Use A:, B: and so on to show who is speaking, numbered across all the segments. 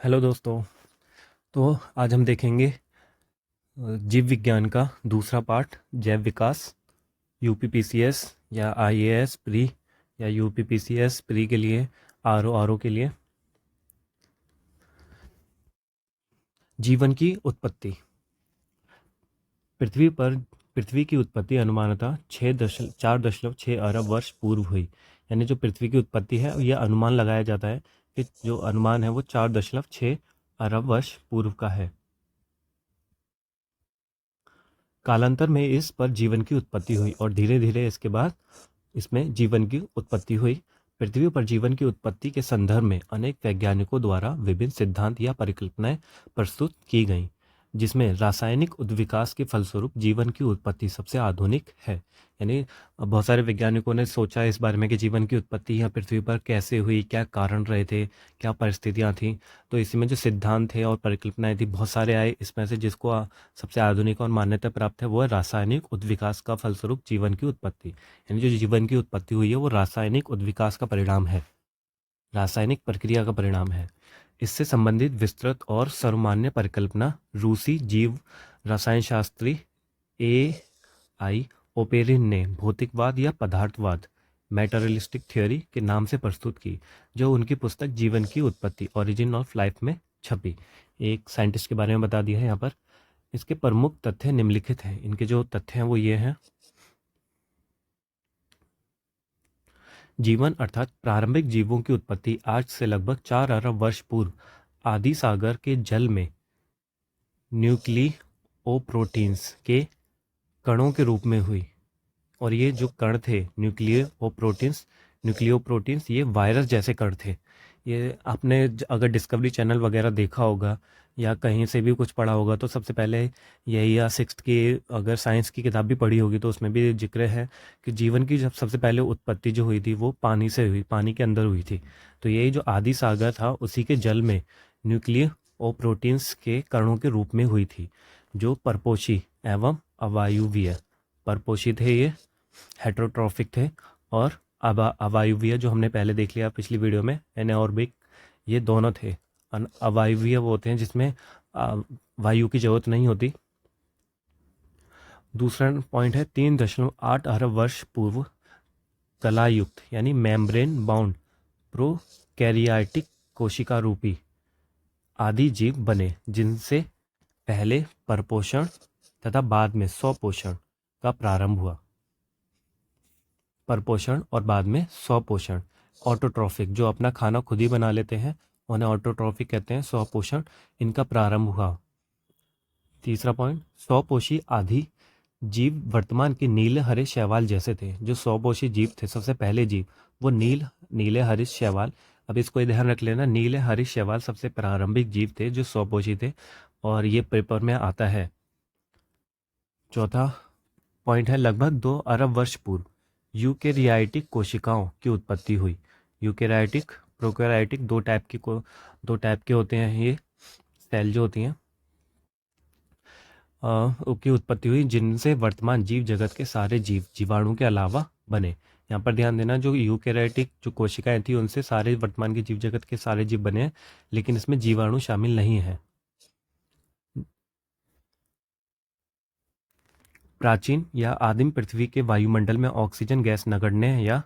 A: Hello दोस्तों। तो आज हम देखेंगे जीव विज्ञान का दूसरा पार्ट, जैव विकास। यूपीपीसीएस या आईएएस प्री या यूपीपीसीएस प्री के लिए, आरओ के लिए। जीवन की उत्पत्ति। पृथ्वी की उत्पत्ति अनुमानतः 4.6 अरब वर्ष पूर्व हुई। यानी जो पृथ्वी की उत्पत्ति है, यह अनुमान लगाया जाता है कि जो अनुमान है वो 4.6 अरब वर्ष पूर्व का है। कालांतर में इस पर जीवन की उत्पत्ति हुई और धीरे धीरे इसके बाद इसमें जीवन की उत्पत्ति हुई। पृथ्वी पर जीवन की उत्पत्ति के संदर्भ में अनेक वैज्ञानिकों द्वारा विभिन्न सिद्धांत या परिकल्पनाएं प्रस्तुत की गईं, जिसमें रासायनिक उद्विकास के फलस्वरूप जीवन की उत्पत्ति सबसे आधुनिक है। यानी बहुत सारे वैज्ञानिकों ने सोचा इस बारे में कि जीवन की उत्पत्ति यहाँ पृथ्वी पर कैसे हुई, क्या कारण रहे थे, क्या परिस्थितियाँ थीं। तो इसी में जो सिद्धांत थे और परिकल्पनाएं थी, बहुत सारे आए। इसमें से जिसको सबसे आधुनिक और मान्यता प्राप्त है वो है रासायनिक उद्विकास का फलस्वरूप जीवन की उत्पत्ति। यानी जो जीवन की उत्पत्ति हुई है वो रासायनिक उद्विकास का परिणाम है, रासायनिक प्रक्रिया का परिणाम है। इससे संबंधित विस्तृत और सर्वमान्य परिकल्पना रूसी जीव रसायन शास्त्री A.I. ओपेरिन ने भौतिकवाद या पदार्थवाद, मैटेरियलिस्टिक थ्योरी के नाम से प्रस्तुत की, जो उनकी पुस्तक जीवन की उत्पत्ति, ओरिजिन ऑफ लाइफ में छपी। एक साइंटिस्ट के बारे में बता दिया है यहाँ पर। इसके प्रमुख तथ्य निम्नलिखित हैं। इनके जो तथ्य हैं वो ये हैं। जीवन अर्थात प्रारंभिक जीवों की उत्पत्ति आज से लगभग 4 अरब वर्ष पूर्व आदि सागर के जल में न्यूक्लियोप्रोटीन्स के कणों के रूप में हुई। और ये जो कण थे न्यूक्लियोप्रोटीन्स, ये वायरस जैसे कण थे। ये आपने अगर डिस्कवरी चैनल वगैरह देखा होगा या कहीं से भी कुछ पढ़ा होगा तो सबसे पहले यही, या 6th की अगर साइंस की किताब भी पढ़ी होगी तो उसमें भी जिक्र है कि जीवन की जब सबसे पहले उत्पत्ति जो हुई थी वो पानी से हुई, पानी के अंदर हुई थी। तो यही जो आदि सागर था उसी के जल में न्यूक्लियोप्रोटीन्स के कणों के रूप में हुई थी, जो परपोषी एवं अवायुवीय, परपोषी थे, ये हेट्रोट्रॉफिक थे, और अवायुवीय जो हमने पहले देख लिया पिछली वीडियो में, एनाएरोबिक, ये दोनों थे। अवायुवीय वो होते हैं जिसमें वायु की जरूरत नहीं होती। दूसरा पॉइंट है 3.8 अरब वर्ष पूर्व कलायुक्त यानी मेम्ब्रेन बाउंड प्रोकैरियोटिक कोशिका रूपी आदि जीव बने, जिनसे पहले परपोषण तथा बाद में स्वपोषण का प्रारंभ हुआ। परपोषण और बाद में स्वपोषण। ऑटोट्रॉफिक, जो अपना खाना खुद ही बना लेते हैं, उन्हें ऑटोट्रॉफिक कहते हैं। स्वपोषण इनका प्रारंभ हुआ। तीसरा पॉइंट, स्वपोषी आदि जीव वर्तमान के नीले हरे शैवाल जैसे थे। जो स्वपोषी जीव थे, सबसे पहले जीव, वो नीले हरित शैवाल। अब इसको ध्यान रख लेना, नीले हरित शैवाल सबसे प्रारंभिक जीव थे जो स्वपोषी थे, और ये पेपर में आता है। चौथा पॉइंट है लगभग 2 अरब वर्ष पूर्व यूकेरियाटिक कोशिकाओं की उत्पत्ति हुई। यूकेरियाटिक, प्रोकैरियोटिक, दो टाइप के होते हैं ये सेल जो होती हैं, की उत्पत्ति हुई, जिनसे वर्तमान जीव जगत के सारे जीव जीवाणु के अलावा बने। यहाँ पर ध्यान देना, जो यूकेरियोटिक जो कोशिकाएं थी उनसे सारे वर्तमान के जीव जगत के सारे जीव बने हैं, लेकिन इसमें जीवाणु शामिल नहीं है। प्राचीन या आदिम पृथ्वी के वायुमंडल में ऑक्सीजन गैस नगण्य या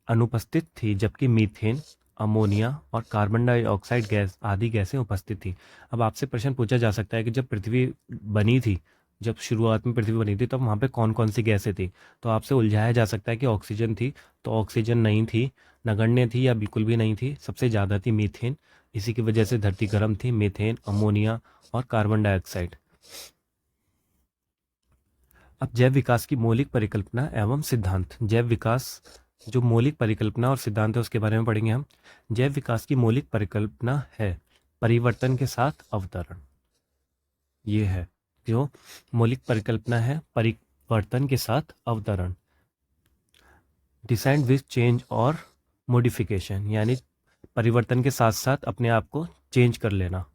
A: अनुपस्थित थी, जबकि मीथेन, अमोनिया और कार्बन डाइऑक्साइड गैस आदि गैसें उपस्थित थी। अब आपसे प्रश्न पूछा जा सकता है कि जब पृथ्वी बनी थी, जब शुरुआत में पृथ्वी बनी थी, तब वहाँ पे कौन कौन सी गैसें थी। तो आपसे उलझाया जा सकता है कि ऑक्सीजन थी, तो ऑक्सीजन नहीं थी, नगण्य थी या बिल्कुल भी नहीं थी। सबसे ज़्यादा थी मीथेन, इसी की वजह से धरती गर्म थी। मीथेन, अमोनिया और कार्बन डाइऑक्साइड। अब जैव विकास की मौलिक परिकल्पना एवं सिद्धांत। जैव विकास जो मौलिक परिकल्पना और सिद्धांत है उसके बारे में पढ़ेंगे हम। जैव विकास की मौलिक परिकल्पना है परिवर्तन के साथ अवतरण। ये है जो मौलिक परिकल्पना है, परिवर्तन के साथ अवतरण। डिसाइड विथ चेंज और मॉडिफिकेशन, यानी परिवर्तन के साथ साथ अपने आप को चेंज कर लेना।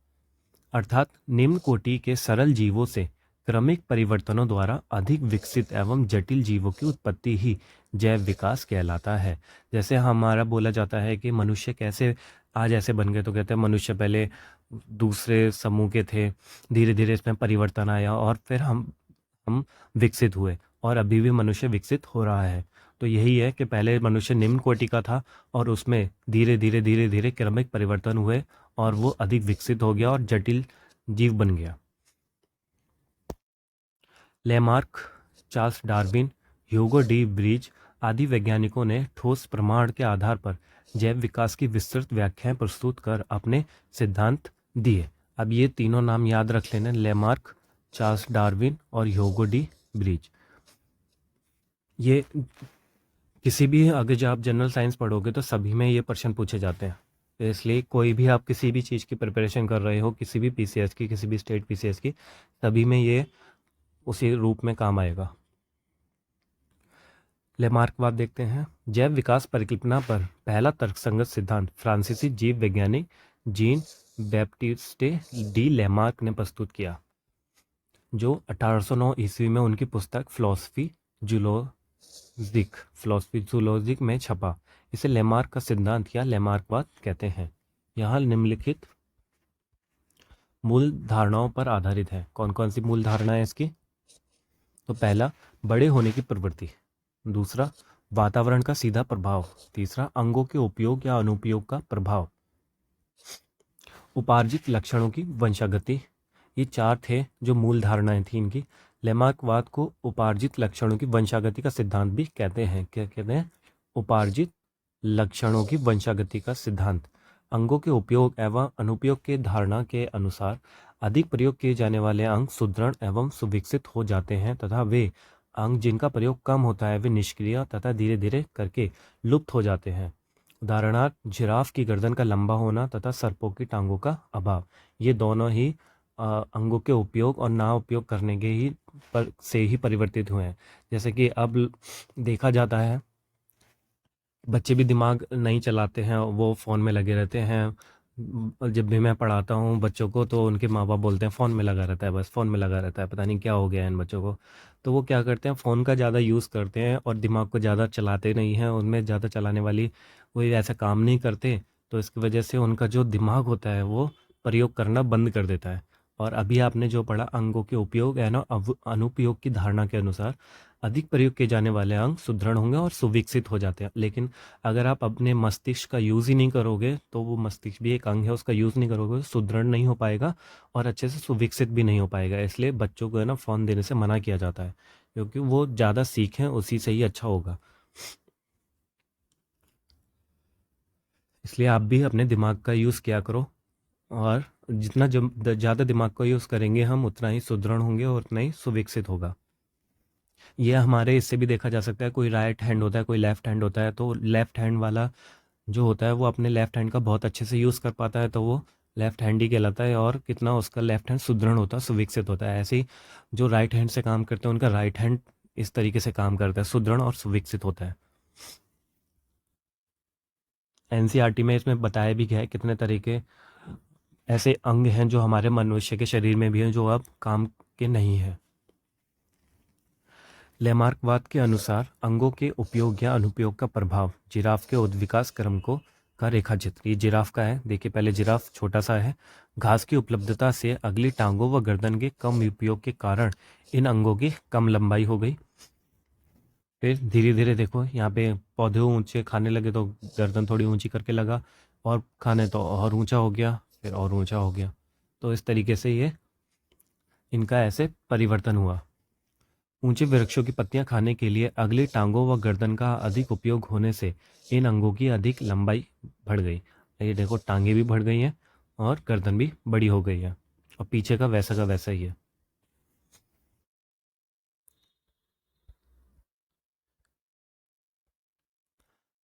A: अर्थात निम्न कोटि के सरल जीवों से क्रमिक परिवर्तनों द्वारा अधिक विकसित एवं जटिल जीवों की उत्पत्ति ही जैव विकास कहलाता है। जैसे हमारा बोला जाता है कि मनुष्य कैसे आज ऐसे बन गए। तो कहते हैं मनुष्य पहले दूसरे समूह के थे, धीरे धीरे इसमें परिवर्तन आया और फिर हम विकसित हुए और अभी भी मनुष्य विकसित हो रहा है। तो यही है कि पहले मनुष्य निम्न कोटि का था और उसमें धीरे धीरे धीरे धीरे क्रमिक परिवर्तन हुए और वो अधिक विकसित हो गया और जटिल जीव बन गया। Lamarck, Charles Darwin, Hugo de Vries आदि वैज्ञानिकों ने ठोस प्रमाण के आधार पर जैव विकास की विस्तृत व्याख्याएं प्रस्तुत कर अपने सिद्धांत दिए। अब ये तीनों नाम याद रख लेना, लेमार्क, चार्ल्स डार्विन और ह्यूगो डी ब्रीज। ये किसी भी अगर जब आप जनरल साइंस पढ़ोगे तो सभी में ये प्रश्न पूछे जाते हैं। तो इसलिए कोई भी आप किसी भी चीज़ की प्रिपरेशन कर रहे हो, किसी भी पीसीएस की, किसी भी स्टेट पीसीएस की, सभी में ये उसी रूप में काम आएगा। लेमार्कवाद देखते हैं। जैव विकास परिकल्पना पर पहला तर्कसंगत सिद्धांत फ्रांसीसी जीव वैज्ञानिक जीन बैप्टिस्टे डी लेमार्क ने प्रस्तुत किया, जो 1809 ईस्वी में उनकी पुस्तक फिलॉसफी जूलॉजिक में छपा। इसे लेमार्क का सिद्धांत या लेमार्कवाद कहते हैं। यहाँ निम्नलिखित मूल धारणाओं पर आधारित है। कौन कौन सी मूल धारणाएं इसकी? तो पहला, बड़े होने की प्रवृत्ति। दूसरा, वातावरण का सीधा प्रभाव। तीसरा, अंगों के उपयोग या अनुपयोग का प्रभाव। उपार्जित लक्षणों की वंशागति। ये चार थे जो मूल धारणाएं थी इनकी। लेमार्कवाद को उपार्जित लक्षणों की वंशागति का सिद्धांत भी कहते हैं। क्या कहते हैं? उपार्जित लक्षणों की वंशागति का सिद्धांत। अंगों के उपयोग एवं अनुपयोग के धारणा के अनुसार अधिक प्रयोग किए जाने वाले अंग सुदृढ़ एवं सुविकसित हो जाते हैं तथा वे अंग जिनका प्रयोग कम होता है वे निष्क्रिय तथा धीरे धीरे करके लुप्त हो जाते हैं। उदाहरणार्थ, जिराफ की गर्दन का लंबा होना तथा सर्पों की टांगों का अभाव। ये दोनों ही अंगों के उपयोग और ना उपयोग करने के ही से ही परिवर्तित हुए हैं। जैसे कि अब देखा जाता है बच्चे भी दिमाग नहीं चलाते हैं, वो फ़ोन में लगे रहते हैं। जब भी मैं पढ़ाता हूँ बच्चों को तो उनके माँ बाप बोलते हैं फ़ोन में लगा रहता है, बस फ़ोन में लगा रहता है, पता नहीं क्या हो गया है इन बच्चों को। तो वो क्या करते हैं, फ़ोन का ज़्यादा यूज़ करते हैं और दिमाग को ज़्यादा चलाते नहीं हैं, उनमें ज़्यादा चलाने वाली कोई ऐसा काम नहीं करते। तो इसकी वजह से उनका जो दिमाग होता है वो प्रयोग करना बंद कर देता है। और अभी आपने जो पढ़ा अंगों के उपयोग है ना, अनुपयोग की धारणा के अनुसार अधिक प्रयोग किए जाने वाले अंग सुदृढ़ होंगे और सुविकसित हो जाते हैं। लेकिन अगर आप अपने मस्तिष्क का यूज़ ही नहीं करोगे तो वो मस्तिष्क भी एक अंग है, उसका यूज़ नहीं करोगे, सुदृढ़ नहीं हो पाएगा और अच्छे से सुविकसित भी नहीं हो पाएगा। इसलिए बच्चों को है ना फ़ोन देने से मना किया जाता है, क्योंकि वो ज़्यादा सीखें उसी से ही अच्छा होगा। इसलिए आप भी अपने दिमाग का यूज़ किया करो और जितना ज़्यादा दिमाग का यूज़ करेंगे हम उतना ही सुदृढ़ होंगे और उतना ही सुविकसित होगा। ये हमारे इससे भी देखा जा सकता है, कोई राइट हैंड होता है, कोई लेफ्ट हैंड होता है, तो लेफ्ट हैंड वाला जो होता है वो अपने लेफ्ट हैंड का बहुत अच्छे से यूज़ कर पाता है, तो वो लेफ्ट हैंड ही कहलाता है और कितना उसका लेफ्ट हैंड सुदृढ़ होता है, सुविकसित होता है। ऐसे ही जो राइट हैंड से काम करते हैं उनका राइट हैंड इस तरीके से काम करता है, सुदृढ़ और सुविकसित होता है। एनसीईआरटी में इसमें बताया भी गया है कितने तरीके ऐसे अंग हैं जो हमारे मनुष्य के शरीर में भी हैं जो अब काम के नहीं हैं। लेमार्कवाद के अनुसार अंगों के उपयोग या अनुपयोग का प्रभाव जिराफ के उद्विकास क्रम को का रेखाचित्र। ये जिराफ का है, देखिए पहले जिराफ छोटा सा है। घास की उपलब्धता से अगली टांगों व गर्दन के कम उपयोग के कारण इन अंगों की कम लंबाई हो गई। फिर धीरे धीरे देखो यहाँ पे पौधे ऊंचे खाने लगे तो गर्दन थोड़ी ऊंची करके लगा और खाने तो और ऊंचा हो गया, फिर और ऊंचा हो गया। तो इस तरीके से ये इनका ऐसे परिवर्तन हुआ। ऊंचे वृक्षों की पत्तियां खाने के लिए अगली टांगों व गर्दन का अधिक उपयोग होने से इन अंगों की अधिक लंबाई बढ़ गई। ये देखो टांगे भी बढ़ गई हैं और गर्दन भी बड़ी हो गई है और पीछे का वैसा ही है।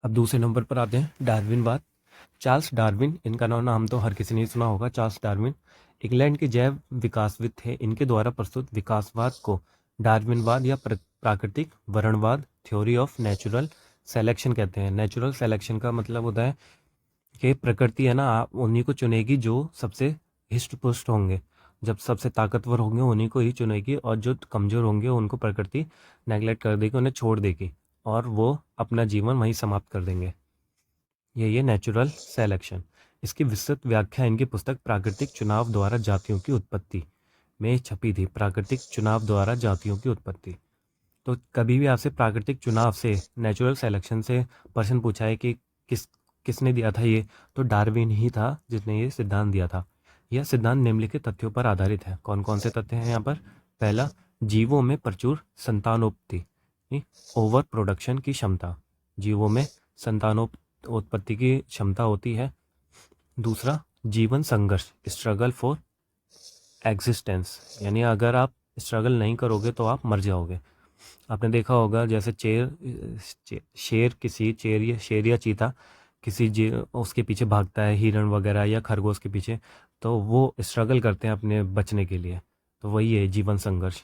A: अब दूसरे नंबर पर आते हैं डार्विनवाद। चार्ल्स डार्विन, इनका नाम तो हर किसी ने सुना होगा। चार्ल्स डार्विन इंग्लैंड के जैव विकासविद थे। इनके द्वारा प्रस्तुत विकासवाद को डार्विनवाद या प्राकृतिक वर्णवाद, थ्योरी ऑफ नेचुरल सेलेक्शन कहते हैं। नेचुरल सेलेक्शन का मतलब होता है कि प्रकृति है ना, आप उन्हीं को चुनेगी जो सबसे हिष्ट पुष्ट होंगे, जब सबसे ताकतवर होंगे उन्हीं को ही चुनेगी और जो कमज़ोर होंगे उनको प्रकृति नेगलेक्ट कर देगी, उन्हें छोड़ देगी और वो अपना जीवन वहीं समाप्त कर देंगे। ये नेचुरल सेलेक्शन। इसकी विस्तृत व्याख्या इनकी पुस्तक प्राकृतिक चुनाव द्वारा जातियों की उत्पत्ति में छपी थी। प्राकृतिक चुनाव द्वारा जातियों की उत्पत्ति। तो कभी भी आपसे प्राकृतिक चुनाव से, नेचुरल सेलेक्शन से प्रश्न पूछा है कि किसने दिया था ये, तो डार्विन ही था जिसने ये सिद्धांत दिया था। यह सिद्धांत निम्नलिखित तथ्यों पर आधारित है। कौन कौन से तथ्य हैं यहाँ पर? पहला, जीवों में प्रचुर संतानोत्पत्ति, ओवर प्रोडक्शन की क्षमता। जीवों में संतानोत्पत्ति की क्षमता होती है। दूसरा, जीवन संघर्ष, स्ट्रगल फॉर एग्जिस्टेंस, यानी अगर आप स्ट्रगल नहीं करोगे तो आप मर जाओगे। आपने देखा होगा जैसे शेर या चीता उसके पीछे भागता है, हिरण वगैरह या खरगोश के पीछे, तो वो स्ट्रगल करते हैं अपने बचने के लिए। तो वही है जीवन संघर्ष।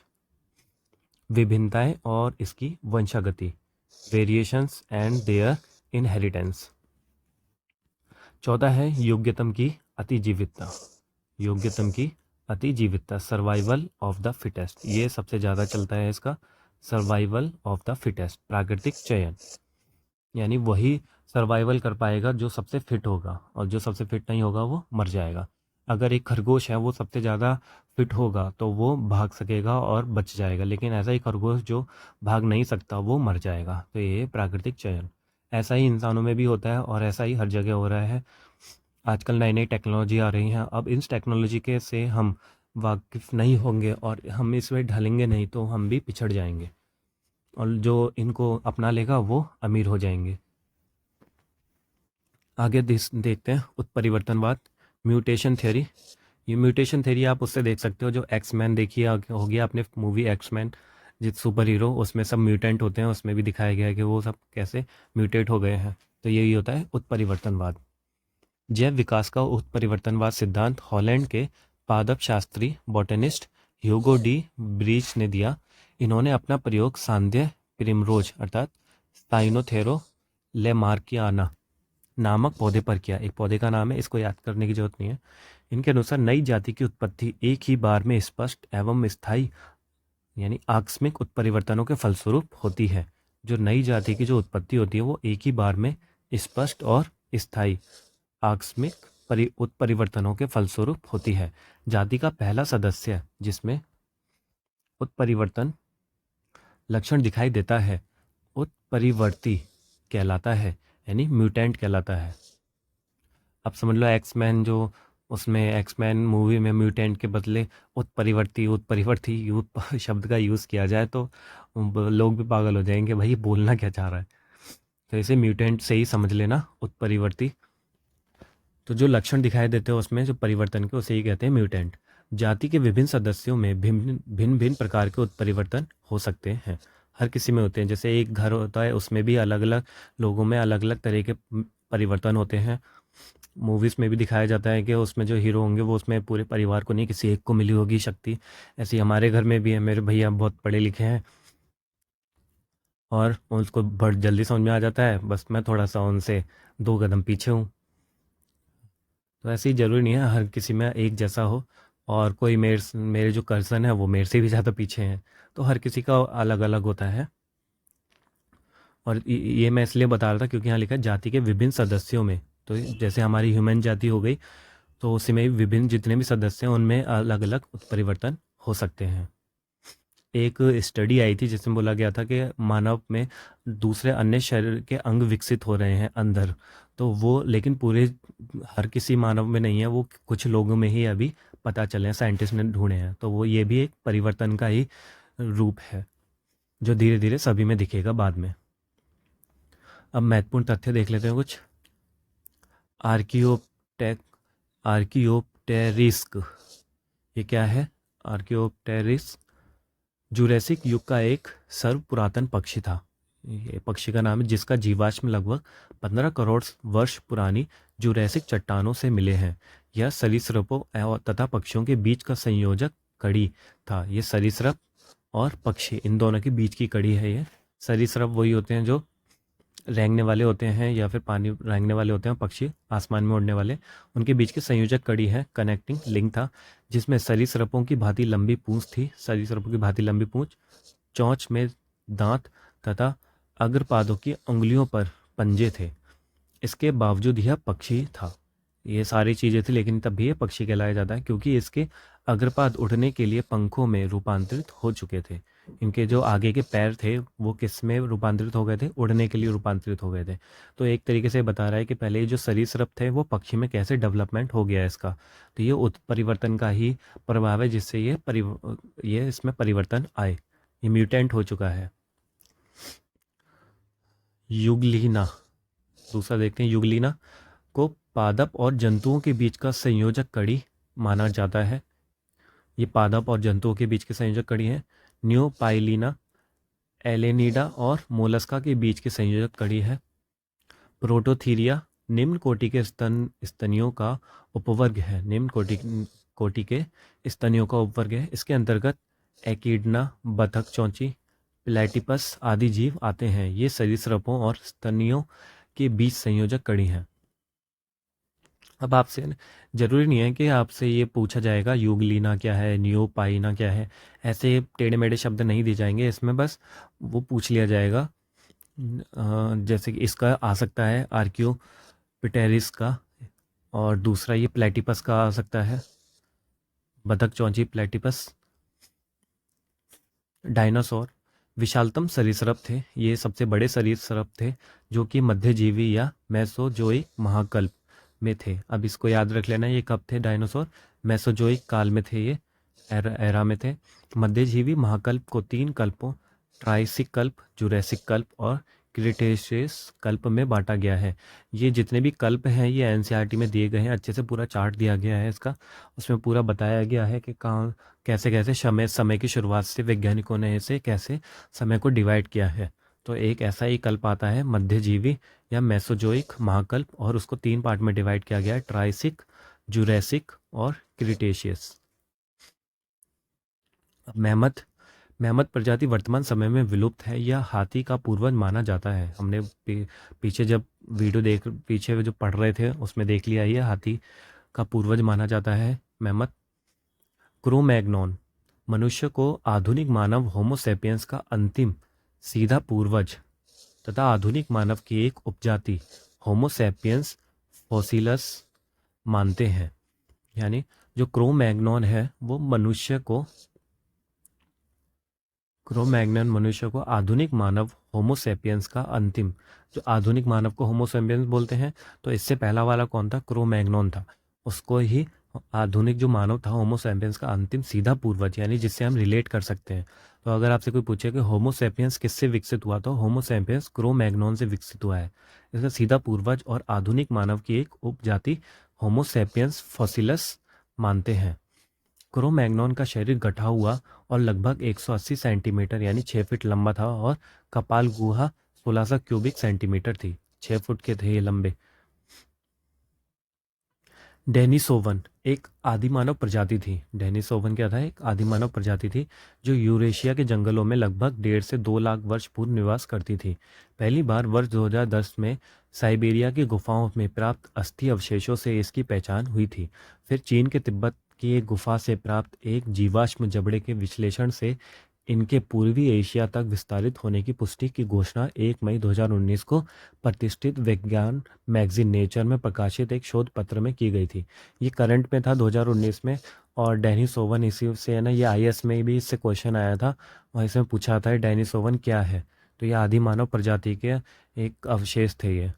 A: विभिन्नताएं और इसकी वंशागति, वेरिएशंस एंड देयर इनहेरिटेंस। चौथा है योग्यतम की अतिजीवितता। योग्यतम की अतिजीवितता, सर्वाइवल ऑफ द फिटेस्ट, ये सबसे ज़्यादा चलता है इसका। सर्वाइवल ऑफ द फिटेस्ट, प्राकृतिक चयन, यानी वही सर्वाइवल कर पाएगा जो सबसे फिट होगा, और जो सबसे फिट नहीं होगा वो मर जाएगा। अगर एक खरगोश है वो सबसे ज़्यादा फिट होगा तो वो भाग सकेगा और बच जाएगा, लेकिन ऐसा ही खरगोश जो भाग नहीं सकता वो मर जाएगा। तो ये प्राकृतिक चयन। ऐसा ही इंसानों में भी होता है और ऐसा ही हर जगह हो रहा है। आजकल नई नई टेक्नोलॉजी आ रही हैं, अब इस टेक्नोलॉजी के से हम वाकिफ़ नहीं होंगे और हम इसमें ढलेंगे नहीं तो हम भी पिछड़ जाएंगे, और जो इनको अपना लेगा वो अमीर हो जाएंगे। आगे देखते हैं उत्परिवर्तनवाद, म्यूटेशन थ्योरी। ये म्यूटेशन थ्योरी आप उससे देख सकते हो जो एक्समैन देखी होगी आपने, मूवी एक्समैन, जिस सुपर हीरो, उसमें सब म्यूटेंट होते हैं, उसमें भी दिखाया गया है कि वो सब कैसे म्यूटेट हो गए हैं। तो यही होता है उत्परिवर्तनवाद। जैव विकास का उत्परिवर्तनवाद सिद्धांत हॉलैंड के पादप Shastri botanist Hugo de breach ने दिया। इन्होंने अपना प्रयोग सांध्य प्रिमरोज अर्थात साइनोथेरो लेमार्कियाना नामक पौधे पर किया। एक पौधे का नाम है, इसको याद करने की जरूरत नहीं है। इनके अनुसार नई जाति की उत्पत्ति एक ही बार में स्पष्ट एवं स्थायी यानी आकस्मिक उत्परिवर्तनों के फलस्वरूप होती है। जो नई जाति की जो उत्पत्ति होती है वो एक ही बार में स्पष्ट और स्थायी आकस्मिक उत्परिवर्तनों के फलस्वरूप होती है। जाति का पहला सदस्य जिसमें उत्परिवर्तन लक्षण दिखाई देता है उत्परिवर्ती कहलाता है, यानी म्यूटेंट कहलाता है। अब समझ लो एक्समैन, जो उसमें एक्समैन मूवी में म्यूटेंट के बदले उत्परिवर्ती शब्द का यूज़ किया जाए तो लोग भी पागल हो जाएंगे, भाई बोलना क्या चाह रहा है। तो इसे म्यूटेंट से ही समझ लेना, उत्परिवर्ती। तो जो लक्षण दिखाई देते हैं उसमें जो परिवर्तन के, उसे ही कहते हैं म्यूटेंट। जाति के विभिन्न सदस्यों में भिन्न भिन्न प्रकार के उत्परिवर्तन हो सकते हैं, हर किसी में होते हैं। जैसे एक घर होता है, उसमें भी अलग अलग लोगों में अलग अलग तरह के परिवर्तन होते हैं। मूवीज़ में भी दिखाया जाता है कि उसमें जो हीरो होंगे वो उसमें पूरे परिवार को नहीं, किसी एक को मिली होगी शक्ति। ऐसे ही हमारे घर में भी है, मेरे भैया बहुत पढ़े लिखे हैं और उसको बहुत जल्दी समझ में आ जाता है, बस मैं थोड़ा सा उनसे 2 कदम पीछे हूँ। तो ऐसे ही ज़रूरी नहीं है हर किसी में एक जैसा हो, और कोई मेरे जो कज़न है वो मेरे से भी ज़्यादा पीछे हैं। तो हर किसी का अलग अलग होता है। और ये मैं इसलिए बता रहा था क्योंकि यहाँ लिखा है जाति के विभिन्न सदस्यों में। तो जैसे हमारी ह्यूमन जाति हो गई, तो उसी में विभिन्न जितने भी सदस्य हैं उनमें अलग अलग उत्परिवर्तन हो सकते हैं। एक स्टडी आई थी जिसमें बोला गया था कि मानव में दूसरे अन्य शरीर के अंग विकसित हो रहे हैं अंदर, तो वो लेकिन पूरे हर किसी मानव में नहीं है, वो कुछ लोगों में ही अभी पता चले हैं, साइंटिस्ट ने ढूंढे हैं। तो वो ये भी एक परिवर्तन का ही रूप है जो धीरे धीरे सभी में दिखेगा बाद में। अब महत्वपूर्ण तथ्य देख लेते हैं कुछ। आर्कियोप्टेरिस्क, ये क्या है? आर्कियोप्टेरिस्क जुरैसिक युग का एक सर्व पुरातन पक्षी था। ये पक्षी का नाम है, जिसका जीवाश्म लगभग 15 करोड़ वर्ष पुरानी जुरैसिक चट्टानों से मिले हैं। यह सरीसृपों तथा पक्षियों के बीच का संयोजक कड़ी था। ये सरीसृप और पक्षी, इन दोनों के बीच की कड़ी है। ये सरीसृप वही होते हैं जो रेंगने वाले होते हैं या फिर पानी रेंगने वाले होते हैं, पक्षी आसमान में उड़ने वाले, उनके बीच की संयोजक कड़ी है, कनेक्टिंग लिंक था, जिसमें सरीसृपों की भांति लंबी पूंछ थी। सरीसृपों की भांति लंबी पूंछ, चोंच में दांत तथा अग्रपादों की उंगलियों पर पंजे थे। इसके बावजूद यह पक्षी था। ये सारी चीज़ें थी, लेकिन तब भी ये पक्षी कहलाया जाता है क्योंकि इसके अग्रपाद उड़ने के लिए पंखों में रूपांतरित हो चुके थे। इनके जो आगे के पैर थे वो किस में रूपांतरित हो गए थे? उड़ने के लिए रूपांतरित हो गए थे। तो एक तरीके से बता रहा है कि पहले ये जो सरीसृप थे वो पक्षी में कैसे डेवलपमेंट हो गया इसका। तो ये उत्परिवर्तन का ही प्रभाव है जिससे ये इसमें परिवर्तन आए। ये म्यूटेंट हो चुका है। युगलीना, दूसरा देखते हैं। युगलीना को पादप और जंतुओं के बीच का संयोजक कड़ी माना जाता है। ये पादप और जंतुओं के बीच की संयोजक कड़ी है। न्यूपाइलिना एलेनिडा और मोलस्का के बीच की संयोजक कड़ी है। प्रोटोथीरिया निम्न कोटि के स्तनियों का उपवर्ग है। निम्न कोटि के स्तनियों का उपवर्ग है। इसके अंतर्गत एकिडना, बतख चौंची, प्लेटिपस आदि जीव आते हैं। ये सरीसृपों और स्तनियों के बीच संयोजक कड़ी हैं। अब आपसे ज़रूरी नहीं है कि आपसे ये पूछा जाएगा युगलीना क्या है, नियोपाइना क्या है, ऐसे टेढ़े मेढ़े शब्द नहीं दिए जाएंगे इसमें, बस वो पूछ लिया जाएगा। जैसे कि इसका आ सकता है आर्क्योपिटेरिस का, और दूसरा ये प्लेटिपस का आ सकता है, बतख चौंची प्लेटिपस। डायनासोर विशालतम सरीसृप थे। ये सबसे बड़े सरीसृप थे जो कि मध्यजीवी या मेसोजोइक महाकल्प में थे। अब इसको याद रख लेना, ये कब थे डायनासोर? मेसोजोइक काल में थे, ये एरा में थे। मध्यजीवी महाकल्प को 3 कल्पों ट्राइसिक कल्प, जुरैसिक कल्प और क्रिटेशियस कल्प में बांटा गया है। ये जितने भी कल्प हैं ये एनसीईआरटी में दिए गए हैं, अच्छे से पूरा चार्ट दिया गया है इसका। उसमें पूरा बताया गया है कि कहाँ कैसे कैसे समय की शुरुआत से वैज्ञानिकों ने इसे कैसे समय को डिवाइड किया है। तो एक ऐसा ही कल्प आता है मध्यजीवी या मेसोजोइक महाकल्प, और उसको 3 पार्ट में डिवाइड किया गया है, ट्राइसिक, जुरैसिक और क्रिटेशियस। मेहमत मेहमत प्रजाति वर्तमान समय में विलुप्त है। यह हाथी का पूर्वज माना जाता है। हमने पीछे जब पीछे जो पढ़ रहे थे उसमें देख लिया, ये हाथी का पूर्वज माना जाता है मेहमत। क्रोमैग्नॉन मनुष्य को आधुनिक मानव होमोसेपियंस का अंतिम सीधा पूर्वज तथा आधुनिक मानव की एक उपजाति होमोसेपियंस फोसिलस मानते हैं। यानी जो क्रोमैग्नॉन है वो क्रोमैग्नन मनुष्य को आधुनिक मानव होमोसेपियंस का अंतिम, जो आधुनिक मानव को होमोसेपियंस बोलते हैं, तो इससे पहला वाला कौन था? क्रोमैग्नॉन था। उसको ही आधुनिक जो मानव था होमोसेपियंस का अंतिम सीधा पूर्वज, यानी जिससे हम रिलेट कर सकते हैं। तो अगर आपसे कोई पूछे कि होमोसेपियंस किससे विकसित हुआ, तो होमोसेपियंस क्रोमैग्नॉन से विकसित हुआ है। इसका सीधा पूर्वज और आधुनिक मानव की एक उपजाति होमोसेपियंस फोसिलस मानते हैं। क्रोमैग्नॉन का शरीर गठा हुआ और लगभग 180 सेंटीमीटर यानी 6 फीट लंबा था, और कपाल गुहा 1600 क्यूबिक सेंटीमीटर थी। 6 फुट के थे ये लंबे। डेनिसोवन एक आदिमानव प्रजाति थी। डेनिसोवन क्या था? एक आदिमानव प्रजाति थी जो यूरेशिया के जंगलों में लगभग 1.5 से 2 लाख वर्ष पूर्व निवास करती थी। पहली बार वर्ष 2010 में साइबेरिया की गुफाओं में प्राप्त अस्थि अवशेषों से इसकी पहचान हुई थी। फिर चीन के तिब्बत की एक गुफा से प्राप्त एक जीवाश्म जबड़े के विश्लेषण से इनके पूर्वी एशिया तक विस्तारित होने की पुष्टि की घोषणा 1 मई 2019 को प्रतिष्ठित विज्ञान मैगजीन नेचर में प्रकाशित एक शोध पत्र में की गई थी। ये करंट में था 2019 में, और डेनिसोवन इसी से है ना, ये आईएएस में भी इससे क्वेश्चन आया था और इसमें पूछा था डेनिसोवन क्या है। तो ये आदि मानव प्रजाति के एक अवशेष थे, ये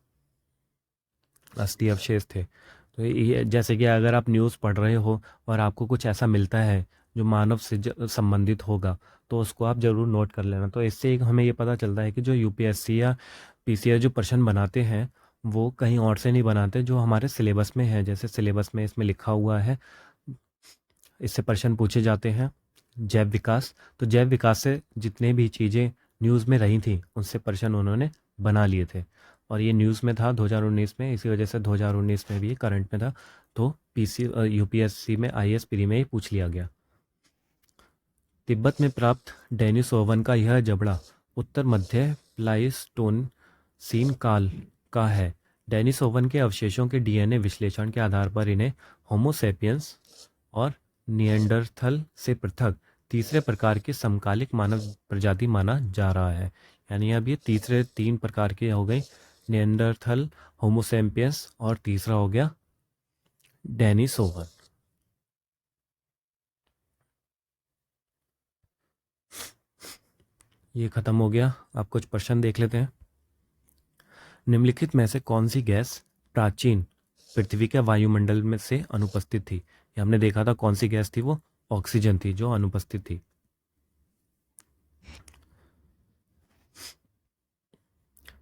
A: अस्थि अवशेष थे। तो ये जैसे कि अगर आप न्यूज़ पढ़ रहे हो और आपको कुछ ऐसा मिलता है जो मानव से संबंधित होगा, तो उसको आप ज़रूर नोट कर लेना। तो इससे एक हमें ये पता चलता है कि जो यूपीएससी या पीसीआर जो प्रश्न बनाते हैं वो कहीं और से नहीं बनाते, जो हमारे सिलेबस में है। जैसे सिलेबस में इसमें लिखा हुआ है, इससे प्रश्न पूछे जाते हैं। जैव विकास, तो जैव विकास से जितने भी चीज़ें न्यूज़ में रही थी उनसे प्रश्न उन्होंने बना लिए थे, और ये न्यूज़ में था 2019 में, इसी वजह से 2019 में भी ये करंट में था। तो यूपीएससी में आईएएस प्री में ही पूछ लिया गया। तिब्बत में प्राप्त डेनिसोवन का यह जबड़ा उत्तर मध्य प्लाइस्टोसीन काल का है। डेनिसोवन के अवशेषों के डीएनए विश्लेषण के आधार पर इन्हें होमोसेपियंस और निएंडरथल से पृथक तीसरे प्रकार के समकालिक मानव प्रजाति माना जा रहा है। यानी अब ये तीसरे 3 प्रकार के हो गए, निएंडरथल, होमोसेपियंस और तीसरा हो गया डेनिस ओवन। ये खत्म हो गया। आप कुछ प्रश्न देख लेते हैं। निम्नलिखित में से कौन सी गैस प्राचीन पृथ्वी के वायुमंडल में से अनुपस्थित थी? ये हमने देखा था कौन सी गैस थी, वो ऑक्सीजन थी जो अनुपस्थित थी।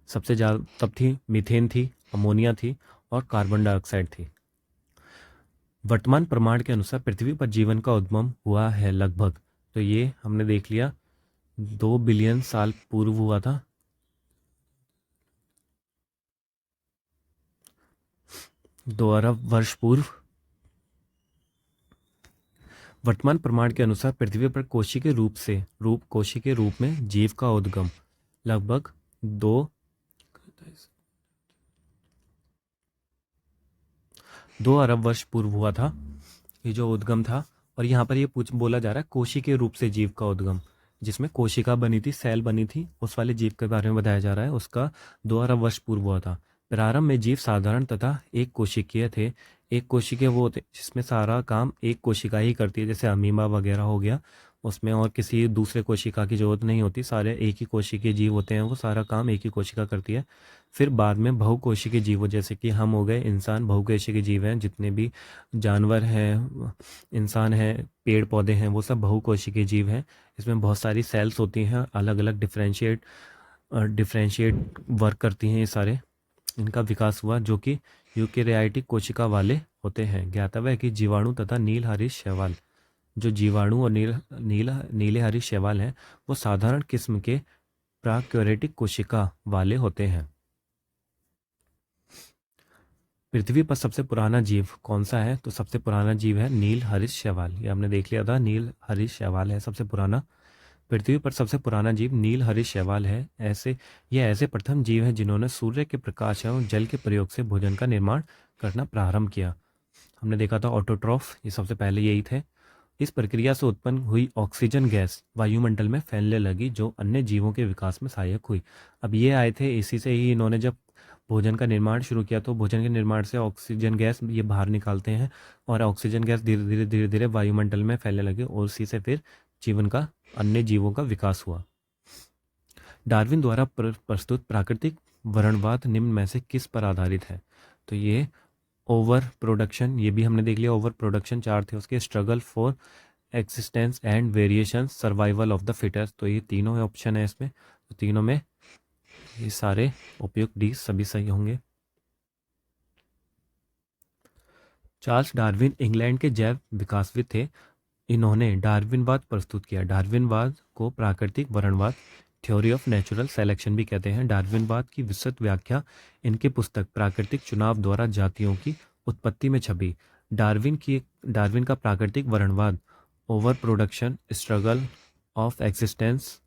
A: सबसे ज़्यादा तब थी मीथेन थी, अमोनिया थी और कार्बन डाइऑक्साइड थी। वर्तमान प्रमाण के अनुसार पृथ्वी पर जीवन का उद्गम हुआ है लगभग, तो ये हमने देख लिया 2 बिलियन साल पूर्व हुआ था। 2 अरब वर्ष पूर्व। वर्तमान प्रमाण के अनुसार पृथ्वी पर कोशी के रूप में जीव का उद्गम लगभग 2 अरब वर्ष पूर्व हुआ था, ये जो उद्गम था। और यहाँ पर ये बोला जा रहा है कोशी के रूप से जीव का उद्गम, जिसमें कोशिका बनी थी, सेल बनी थी, उस वाले जीव के बारे में बताया जा रहा है, उसका 2 अरब वर्ष पूर्व हुआ था। प्रारंभ में जीव साधारण तथा एक कोशिकीय थे। एक कोशिकीय वो होते जिसमें सारा काम एक कोशिका ही करती है, जैसे अमीबा वगैरह हो गया, उसमें और किसी दूसरे कोशिका की जरूरत नहीं होती, सारे एक ही कोशिकीय जीव होते हैं, वो सारा काम एक ही कोशिका करती है। फिर बाद में बहुकोशिकीय जीव, जैसे कि हम हो गए इंसान, बहुकोशिकीय जीव हैं, जितने भी जानवर हैं, इंसान हैं, पेड़ पौधे हैं, वो सब बहुकोशिकीय जीव हैं। इसमें बहुत सारी सेल्स होती हैं, अलग अलग डिफरेंशिएट वर्क करती हैं, ये सारे इनका विकास हुआ, जो कि यूकेरियोटिक कोशिका वाले होते हैं। ज्ञातव्य है कि जीवाणु तथा नीलहरी शैवाल, जो जीवाणु और नीले हरी शैवाल हैं, वो साधारण किस्म के प्राक्योरेटिक कोशिका वाले होते हैं। पृथ्वी पर सबसे पुराना जीव कौन सा है? तो सबसे पुराना जीव है नील हरित शैवाल। ये हमने देख लिया था, नील हरित शैवाल है सबसे पुराना। पृथ्वी पर सबसे पुराना जीव नील हरित शैवाल है। ये ऐसे प्रथम जीव हैं जिन्होंने सूर्य के प्रकाश एवं जल के प्रयोग से भोजन का निर्माण करना प्रारंभ किया। हमने देखा था ऑटोट्रॉफ, ये सबसे पहले यही थे। इस प्रक्रिया से उत्पन्न हुई ऑक्सीजन गैस वायुमंडल में फैलने लगी, जो अन्य जीवों के विकास में सहायक हुई। अब ये आए थे, इसी से ही इन्होंने जब भोजन का निर्माण शुरू किया, तो भोजन के निर्माण से ऑक्सीजन गैस ये बाहर निकालते हैं, और ऑक्सीजन गैस धीरे धीरे वायुमंडल में फैलने लगी, और उसी से फिर जीवन का, अन्य जीवों का विकास हुआ। डार्विन द्वारा प्रस्तुत प्राकृतिक वर्णवाद निम्न में से किस पर आधारित है? तो ये ओवर प्रोडक्शन, ये भी हमने देख लिया। ओवर प्रोडक्शन 4 थे उसके, struggle for existence and variation, survival of the fittest. तो ये तीनों ऑप्शन है इसमें, तो तीनों में ये सारे उपयुक्त डी सभी सही होंगे। चार्ल्स डार्विन इंग्लैंड के जैव विकासविद थे। इन्होंने डार्विनवाद प्रस्तुत किया। डार्विनवाद को प्राकृतिक वर्णवाद, थ्योरी ऑफ नेचुरल सेलेक्शन भी कहते हैं। डार्विनवाद की विस्तृत व्याख्या इनके पुस्तक प्राकृतिक चुनाव द्वारा जातियों की उत्पत्ति में छपी। डार्विन का प्राकृतिक वर्णवाद over production, struggle of existence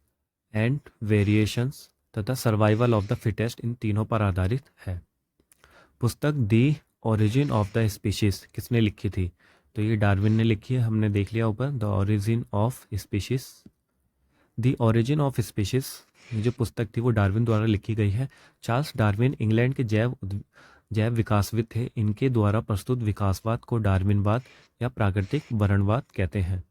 A: and variations तथा सर्वाइवल ऑफ द फिटेस्ट, इन तीनों पर आधारित है। पुस्तक the origin of the species किसने लिखी थी? तो ये डार्विन ने लिखी है, हमने देख लिया ऊपर, the origin of species. The origin of species ये जो पुस्तक थी वो डार्विन द्वारा लिखी गई है। चार्ल्स डार्विन इंग्लैंड के जैव विकासविद थे। इनके द्वारा प्रस्तुत विकासवाद को डार्विनवाद या प्राकृतिक वर्णवाद कहते हैं।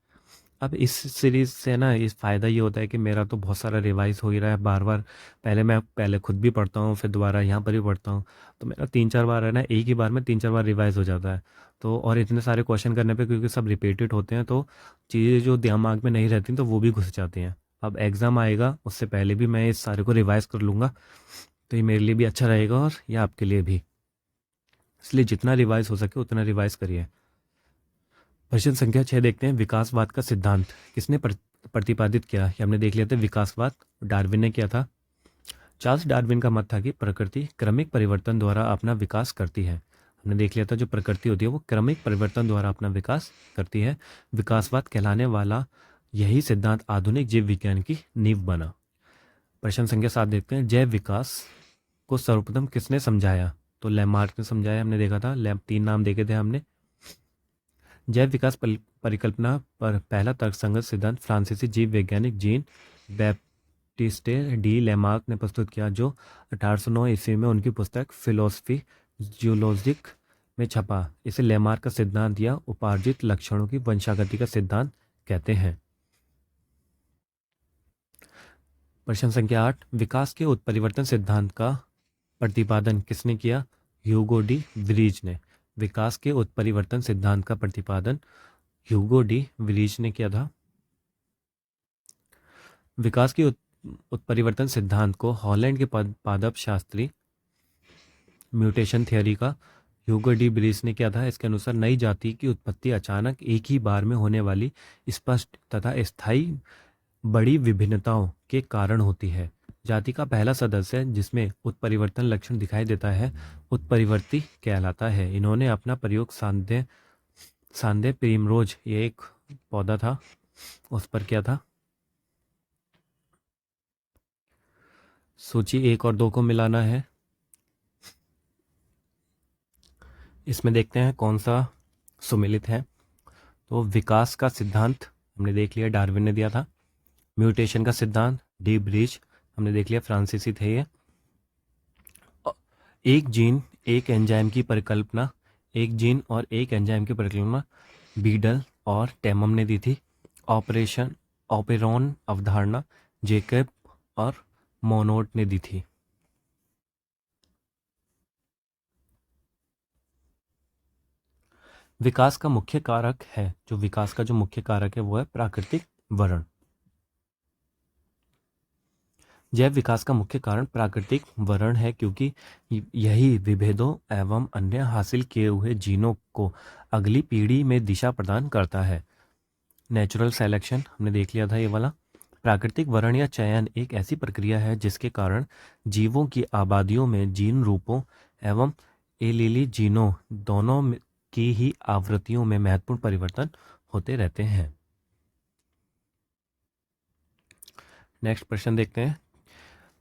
A: अब इस सीरीज से ना इस फ़ायदा ये होता है कि मेरा तो बहुत सारा रिवाइज हो ही रहा है बार बार। मैं पहले खुद भी पढ़ता हूँ, फिर दोबारा यहाँ पर भी पढ़ता हूँ, तो मेरा 3-4 बार है ना, एक ही बार में 3-4 बार रिवाइज हो जाता है। तो और इतने सारे क्वेश्चन करने पे, क्योंकि सब रिपीटेड होते हैं, तो चीज़ें जो दिमाग में नहीं रहती तो वो भी घुस जाती हैं। अब एग्ज़ाम आएगा, उससे पहले भी मैं इस सारे को रिवाइज कर लूँगा, तो ये मेरे लिए भी अच्छा रहेगा और ये आपके लिए भी। इसलिए जितना रिवाइज हो सके उतना रिवाइज करिए। प्रश्न संख्या 6 देखते हैं। विकासवाद का सिद्धांत किसने प्रतिपादित किया? ये हमने देख लिया था, विकासवाद डार्विन ने किया था। चार्ल्स डार्विन का मत था कि प्रकृति क्रमिक परिवर्तन द्वारा अपना विकास करती है। हमने देख लिया था जो प्रकृति होती है वो क्रमिक परिवर्तन द्वारा अपना विकास करती है। विकासवाद कहलाने वाला यही सिद्धांत आधुनिक जीव विज्ञान की नींव बना। प्रश्न संख्या 7 देखते हैं। जैव विकास को सर्वप्रथम किसने समझाया? तो लैमार्क ने समझाया, हमने देखा था, 3 नाम देखे थे हमने। जैव विकास परिकल्पना पर पहला तर्कसंगत सिद्धांत फ्रांसीसी जीव वैज्ञानिक जीन बैप्टिस्टे डी लेमार्क ने प्रस्तुत किया, जो 1809 ईस्वी में उनकी पुस्तक फिलोसफी जूलॉजिक में छपा। इसे लेमार्क का सिद्धांत या उपार्जित लक्षणों की वंशागति का सिद्धांत कहते हैं। प्रश्न संख्या 8, विकास के उत्परिवर्तन सिद्धांत का प्रतिपादन किसने किया? ह्यूगो डी व्रीज ने। विकास के उत्परिवर्तन सिद्धांत का प्रतिपादन ह्यूगो डी व्रीज ने किया था। विकास के उत्परिवर्तन सिद्धांत को हॉलैंड के पादप शास्त्री म्यूटेशन थियोरी का ह्यूगो डी व्रीज ने किया था। इसके अनुसार नई जाति की उत्पत्ति अचानक एक ही बार में होने वाली स्पष्ट तथा स्थायी बड़ी विभिन्नताओं के कारण होती है। जाति का पहला सदस्य जिसमें उत्परिवर्तन लक्षण दिखाई देता है उत्परिवर्ती कहलाता है। इन्होंने अपना प्रयोग सांदे प्रिमरोज, ये एक पौधा था, उस पर किया था। सूची 1 और 2 को मिलाना है। इसमें देखते हैं कौन सा सुमिलित है। तो विकास का सिद्धांत हमने देख लिया, डार्विन ने दिया था। म्यूटेशन का सिद्धांत डी ब्रीज, हमने देख लिया, फ्रांसीसी थे ये। एक जीन एक एंजाइम की परिकल्पना, एक जीन और एक एंजाइम की परिकल्पना बीडल और टेमम ने दी थी। ऑपेरॉन अवधारणा जेकब और मोनोट ने दी थी। विकास का मुख्य कारक है, जो विकास का जो मुख्य कारक है वो है प्राकृतिक वर्ण। जैव विकास का मुख्य कारण प्राकृतिक वर्ण है, क्योंकि यही विभेदों एवं अन्य हासिल किए हुए जीनों को अगली पीढ़ी में दिशा प्रदान करता है। नेचुरल सेलेक्शन हमने देख लिया था ये वाला। प्राकृतिक वर्ण या चयन एक ऐसी प्रक्रिया है जिसके कारण जीवों की आबादियों में जीन रूपों एवं एलीली जीनों दोनों की ही आवृत्तियों में महत्वपूर्ण परिवर्तन होते रहते हैं। नेक्स्ट प्रश्न देखते हैं।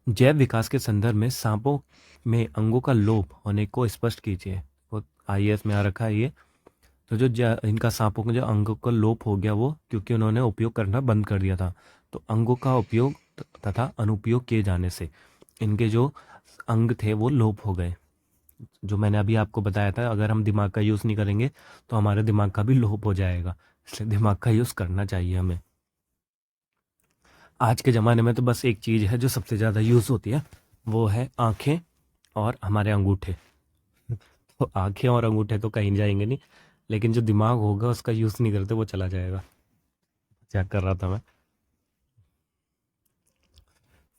A: जैव विकास के संदर्भ में सांपों में अंगों का लोप होने को स्पष्ट कीजिए। वो आईएएस में आ रखा है ये। तो जो इनका सांपों का जो अंगों का लोप हो गया वो क्योंकि उन्होंने उपयोग करना बंद कर दिया था। तो अंगों का उपयोग तथा अनुपयोग किए जाने से इनके जो अंग थे वो लोप हो गए। जो मैंने अभी आपको बताया था, अगर हम दिमाग का यूज़ नहीं करेंगे तो हमारे दिमाग का भी लोप हो जाएगा, इसलिए दिमाग का यूज़ करना चाहिए हमें। आज के ज़माने में तो बस एक चीज़ है जो सबसे ज़्यादा यूज़ होती है, वो है आँखें और हमारे अंगूठे। तो आँखें और अंगूठे तो कहीं जाएंगे नहीं, लेकिन जो दिमाग होगा उसका यूज़ नहीं करते वो चला जाएगा। क्या कर रहा था मैं।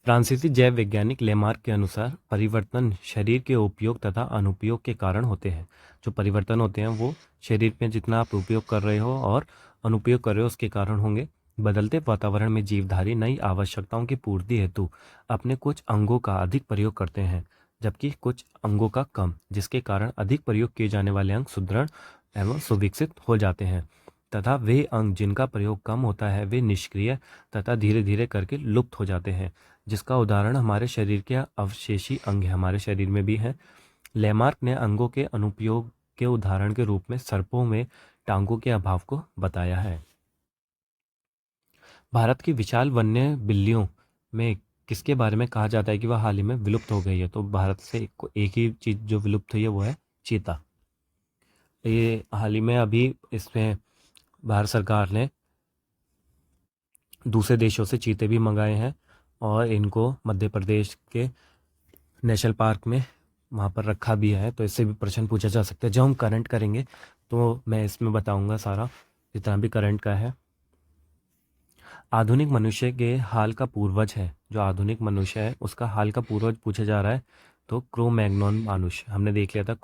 A: फ्रांसीसी जैव वैज्ञानिक लेमार्क के अनुसार परिवर्तन शरीर के उपयोग तथा अनुपयोग के कारण होते हैं। जो परिवर्तन होते हैं वो शरीर में जितना आप उपयोग कर रहे हो और अनुपयोग कर रहे हो उसके कारण होंगे। बदलते वातावरण में जीवधारी नई आवश्यकताओं की पूर्ति हेतु अपने कुछ अंगों का अधिक प्रयोग करते हैं, जबकि कुछ अंगों का कम, जिसके कारण अधिक प्रयोग किए जाने वाले अंग सुदृढ़ एवं सुविकसित हो जाते हैं तथा वे अंग जिनका प्रयोग कम होता है वे निष्क्रिय तथा धीरे धीरे करके लुप्त हो जाते हैं, जिसका उदाहरण हमारे शरीर के अवशेषी अंग हमारे शरीर में भी हैं। लेमार्क ने अंगों के अनुपयोग के उदाहरण के रूप में सर्पों में टांगों के अभाव को बताया है। भारत की विशाल वन्य बिल्लियों में किसके बारे में कहा जाता है कि वह हाल ही में विलुप्त हो गई है? तो भारत से एक ही चीज़ जो विलुप्त हुई है वो है चीता। ये हाल ही में अभी इसमें भारत सरकार ने दूसरे देशों से चीते भी मंगाए हैं और इनको मध्य प्रदेश के नेशनल पार्क में वहाँ पर रखा भी है। तो इससे भी प्रश्न पूछा जा सकता है। जब हम करंट करेंगे तो मैं इसमें बताऊंगा सारा जितना भी करंट का है। आधुनिक मनुष्य के हाल का पूर्वज है, जो आधुनिक मनुष्य है उसका हाल का पूर्वज पूछा जा रहा है तो क्रो-मैग्नोन मनुष्य हमने देख लिया था।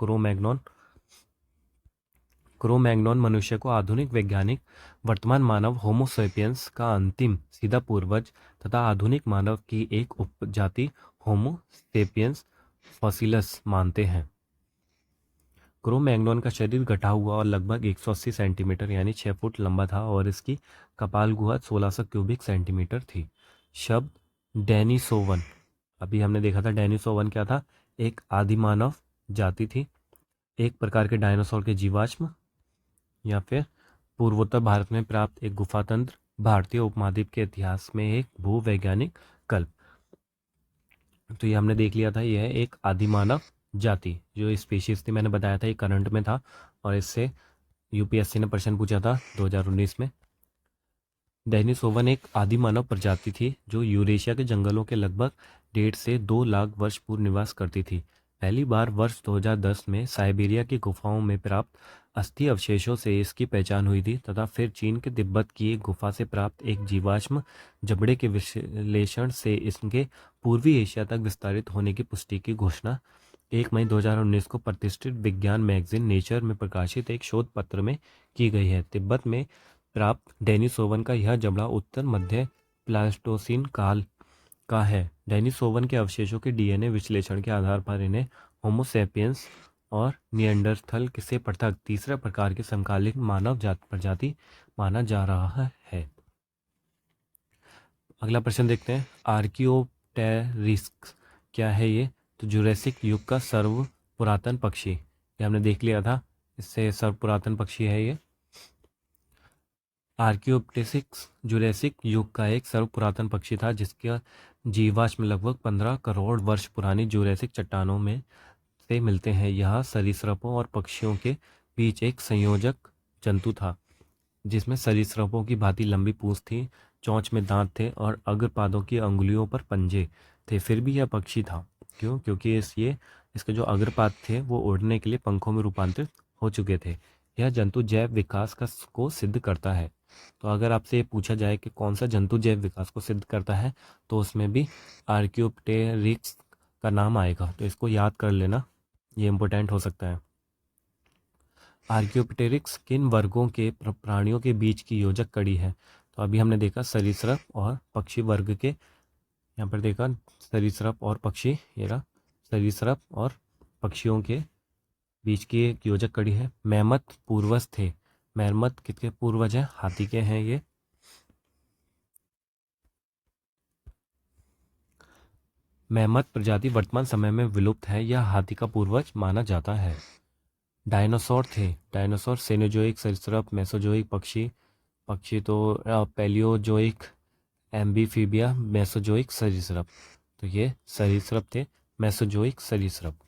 A: क्रो-मैग्नोन मनुष्य को आधुनिक वैज्ञानिक वर्तमान मानव होमो सेपियंस का अंतिम सीधा पूर्वज तथा आधुनिक मानव की एक उपजाति होमो सेपियंस फॉसिलस मानते हैं। क्रो-मैग्नोन का शरीर घटा हुआ और लगभग 180 सेंटीमीटर यानी 6 फुट लंबा था और इसकी कपाल गुहा 1600 क्यूबिक सेंटीमीटर थी। शब्द डेनिसोवन, अभी हमने देखा था डेनिसोवन क्या था, एक आदिमानव जाति थी, एक प्रकार के डायनासोर के जीवाश्म या फिर पूर्वोत्तर भारत में प्राप्त एक गुफा तंत्र, भारतीय उपमहाद्वीप के इतिहास में एक भूवैज्ञानिक कल्प। तो ये हमने देख लिया था, यह है एक आदिमानव जाति। जो स्पीशीज थी मैंने बताया था, ये करंट में था और इससे यूपीएससी ने प्रश्न पूछा था 2019 में। डेनिसोवन एक आदि मानव प्रजाति थी जो यूरेशिया के जंगलों के लगभग 1.5 से 2 लाख वर्ष पूर्व निवास करती थी। पहली बार वर्ष 2010 में साइबेरिया की गुफाओं में प्राप्त अस्थि अवशेषों से इसकी पहचान हुई थी तथा फिर चीन के तिब्बत की एक गुफा से प्राप्त एक जीवाश्म जबड़े के विश्लेषण से इसके पूर्वी एशिया तक विस्तारित होने की पुष्टि की घोषणा 1 मई 2019 को प्रतिष्ठित विज्ञान मैगजीन नेचर में प्रकाशित एक शोध पत्र में की गई है। तिब्बत में प्राप्त डेनिसोवन का यह जबड़ा उत्तर मध्य प्लास्टोसीन काल का है। डेनिसोवन के अवशेषों के डीएनए विश्लेषण के आधार पर इन्हें होमो सैपियंस और निएंडरथल से पृथक तीसरा प्रकार के समकालीन मानव प्रजाति माना जा रहा है। अगला प्रश्न देखते हैं, आर्कियोप्टेरिक्स क्या है ये? तो जुरासिक युग का सर्व पुरातन पक्षी, ये हमने देख लिया था, इससे सर्व पुरातन पक्षी है ये। आर्कियोप्टेरिक्स जुरासिक युग का एक सर्व पुरातन पक्षी था जिसका जीवाश्म लगभग 15 करोड़ वर्ष पुरानी जुरासिक चट्टानों में से मिलते हैं। यह सरीसृपों और पक्षियों के बीच एक संयोजक जंतु था जिसमें सरीसृपों की भांति लंबी पूंछ थी, चोंच में दांत थे और अग्रपादों की अंगुलियों पर पंजे थे। फिर भी यह पक्षी था। क्यों? क्योंकि इसके जो अग्रपाद थे वो उड़ने के लिए पंखों में रूपांतरित हो चुके थे। यह जंतु जैव विकास को सिद्ध करता है। तो अगर आपसे ये पूछा जाए कि कौन सा जंतु जैव विकास को सिद्ध करता है तो उसमें भी आर्कियोप्टेरिक्स का नाम आएगा, तो इसको याद कर लेना, ये इम्पोर्टेंट हो सकता है। आर्कियोप्टेरिक्स किन वर्गों के प्राणियों के बीच की योजक कड़ी है? तो अभी हमने देखा सरीसृप और पक्षी वर्ग के, यहाँ पर देखा सरीसृप और पक्षी, ये रहा सरीसृप और पक्षियों के बीच की एक योजक कड़ी है। मैमथ पूर्वज थे। मैमथ किसके पूर्वज हैं? हाथी के हैं ये। मैमथ प्रजाति वर्तमान समय में विलुप्त है, यह हाथी का पूर्वज माना जाता है। डायनासोर थे। डायनासोर सेनोजोइक सरीसृप, मेसोजोइक पक्षी तो पैलियोजोइक एम्बीफीबिया, मेसोजोइक सरीसृप। तो ये सरीसृप थे, मेसोजोइक सरीसृप।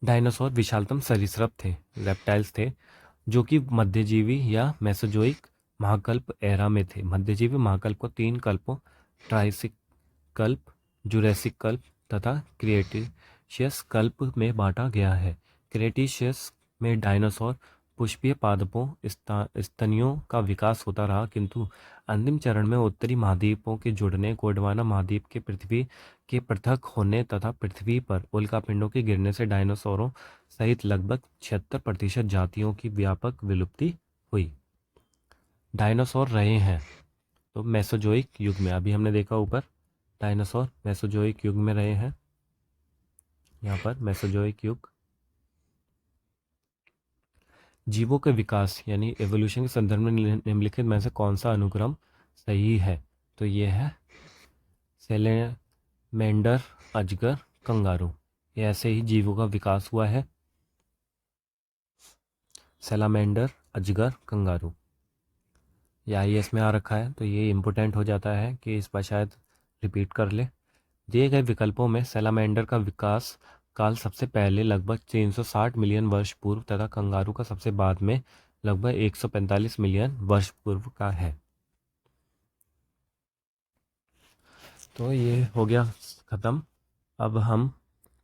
A: डायनासोर विशालतम सरीसृप थे, रेप्टाइल्स थे जो कि मध्यजीवी या मेसोजोइक महाकल्प एरा में थे। मध्यजीवी महाकल्प को 3 कल्पों ट्राइसिक कल्प, जुरैसिक कल्प तथा क्रिएटेशियस कल्प में बांटा गया है। क्रिएटेशियस में डायनासोर पुष्पीय पादपों स्तनियों का विकास होता रहा, किंतु अंतिम चरण में उत्तरी महाद्वीपों के जुड़ने, गोंडवाना महाद्वीप के पृथ्वी के पृथक होने तथा पृथ्वी पर उल्कापिंडों के गिरने से डायनासोरों सहित लगभग 76% जातियों की व्यापक विलुप्ति हुई। डायनासोर रहे हैं तो मेसोजोइक युग में, अभी हमने देखा ऊपर डायनासोर मेसोजोइक युग में रहे हैं, यहाँ पर मेसोजोइक युग। जीवों के विकास यानी एवोल्यूशन के संदर्भ में निम्नलिखित में से कौन सा अनुक्रम सही है? तो ये है सैलेमेंडर, अजगर, कंगारू। ये ऐसे ही जीवों का विकास हुआ है, सैलामेंडर, अजगर, कंगारू। या IAS में आ रखा है तो ये इम्पोर्टेंट हो जाता है कि इस बार शायद रिपीट कर ले। दिए गए विकल्पों में सैलामेंडर का विकास काल सबसे पहले लगभग 360 मिलियन वर्ष पूर्व तथा कंगारू का सबसे बाद में लगभग 145 मिलियन वर्ष पूर्व का है। तो ये हो गया ख़त्म। अब हम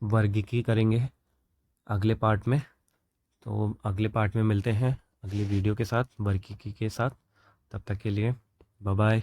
A: वर्गीकी करेंगे अगले पार्ट में। तो अगले पार्ट में मिलते हैं अगली वीडियो के साथ, वर्गीकी के साथ। तब तक के लिए बाय बाय।